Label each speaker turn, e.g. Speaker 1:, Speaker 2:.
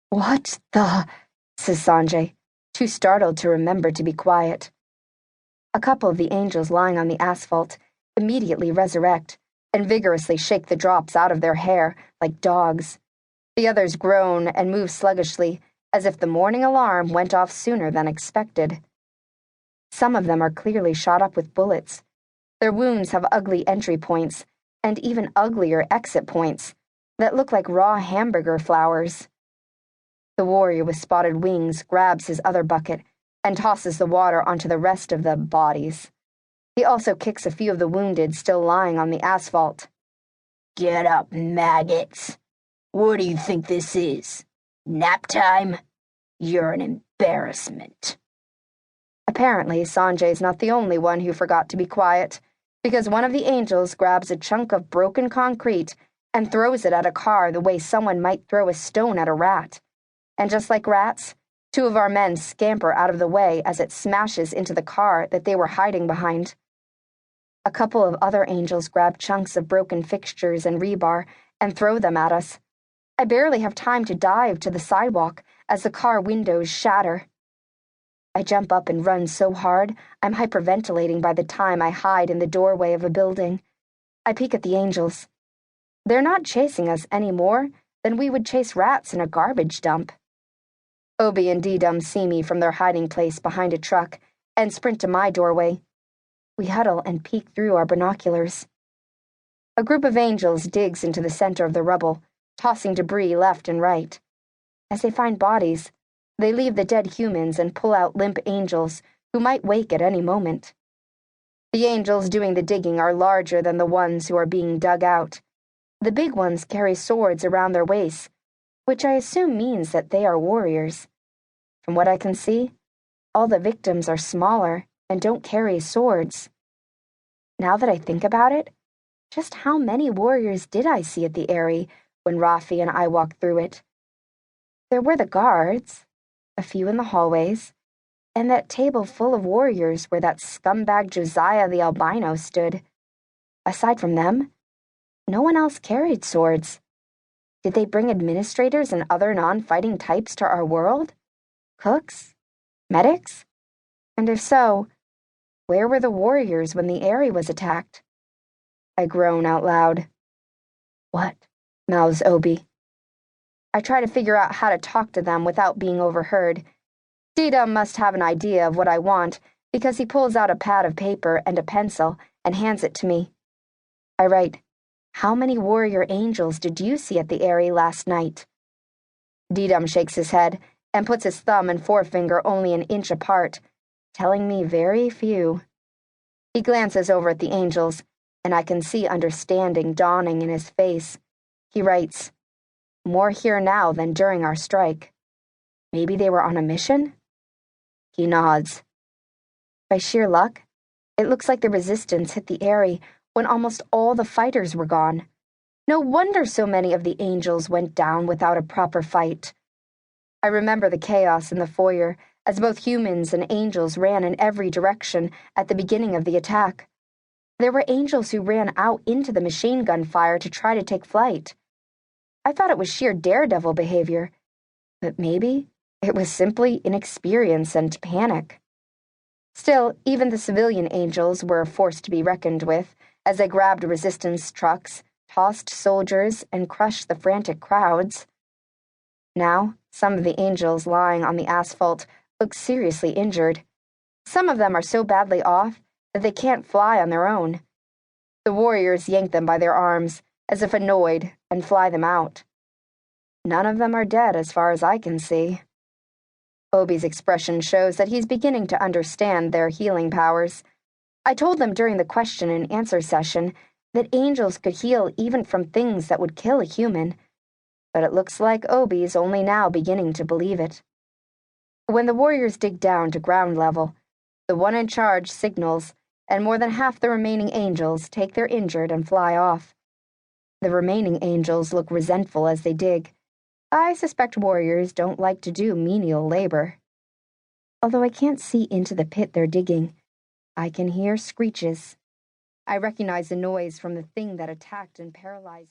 Speaker 1: "What the?" says Sanjay, too startled to remember to be quiet. A couple of the angels lying on the asphalt immediately resurrect and vigorously shake the drops out of their hair like dogs. The others groan and move sluggishly, as if the morning alarm went off sooner than expected. Some of them are clearly shot up with bullets. Their wounds have ugly entry points, and even uglier exit points, that look like raw hamburger flowers. The warrior with spotted wings grabs his other bucket and tosses the water onto the rest of the bodies. He also kicks a few of the wounded still lying on the asphalt.
Speaker 2: "Get up, maggots. What do you think this is? Nap time? You're an embarrassment."
Speaker 1: Apparently, Sanjay's not the only one who forgot to be quiet, because one of the angels grabs a chunk of broken concrete and throws it at a car the way someone might throw a stone at a rat. And just like rats, two of our men scamper out of the way as it smashes into the car that they were hiding behind. A couple of other angels grab chunks of broken fixtures and rebar and throw them at us. I barely have time to dive to the sidewalk as the car windows shatter. I jump up and run so hard, I'm hyperventilating by the time I hide in the doorway of a building. I peek at the angels. They're not chasing us any more than we would chase rats in a garbage dump. Obi and Dee-Dum see me from their hiding place behind a truck and sprint to my doorway. We huddle and peek through our binoculars. A group of angels digs into the center of the rubble, tossing debris left and right. As they find bodies, they leave the dead humans and pull out limp angels who might wake at any moment. The angels doing the digging are larger than the ones who are being dug out. The big ones carry swords around their waists, which I assume means that they are warriors. From what I can see, all the victims are smaller and don't carry swords. Now that I think about it, just how many warriors did I see at the Eyrie when Rafi and I walked through it? There were the guards, a few in the hallways, and that table full of warriors where that scumbag Josiah the albino stood. Aside from them, no one else carried swords. Did they bring administrators and other non-fighting types to our world? Cooks? Medics? And if so, where were the warriors when the Eyrie was attacked? I groan out loud. "What?" mouths Obi. I try to figure out how to talk to them without being overheard. Dee-Dum must have an idea of what I want because he pulls out a pad of paper and a pencil and hands it to me. I write, "How many warrior angels did you see at the Eyrie last night?" Dee-Dum shakes his head and puts his thumb and forefinger only an inch apart, telling me very few. He glances over at the angels, and I can see understanding dawning in his face. He writes, "More here now than during our strike. Maybe they were on a mission?" He nods. By sheer luck, it looks like the resistance hit the Eyrie when almost all the fighters were gone. No wonder so many of the angels went down without a proper fight. I remember the chaos in the foyer as both humans and angels ran in every direction at the beginning of the attack. There were angels who ran out into the machine gun fire to try to take flight. I thought it was sheer daredevil behavior, but maybe it was simply inexperience and panic. Still, even the civilian angels were a force to be reckoned with as they grabbed resistance trucks, tossed soldiers, and crushed the frantic crowds. Now, some of the angels lying on the asphalt look seriously injured. Some of them are so badly off that they can't fly on their own. The warriors yank them by their arms, as if annoyed, and fly them out. None of them are dead as far as I can see. Obi's expression shows that he's beginning to understand their healing powers. I told them during the question and answer session that angels could heal even from things that would kill a human, but it looks like Obi's only now beginning to believe it. When the warriors dig down to ground level, the one in charge signals, and more than half the remaining angels take their injured and fly off. The remaining angels look resentful as they dig. I suspect warriors don't like to do menial labor. Although I can't see into the pit they're digging, I can hear screeches. I recognize the noise from the thing that attacked and paralyzed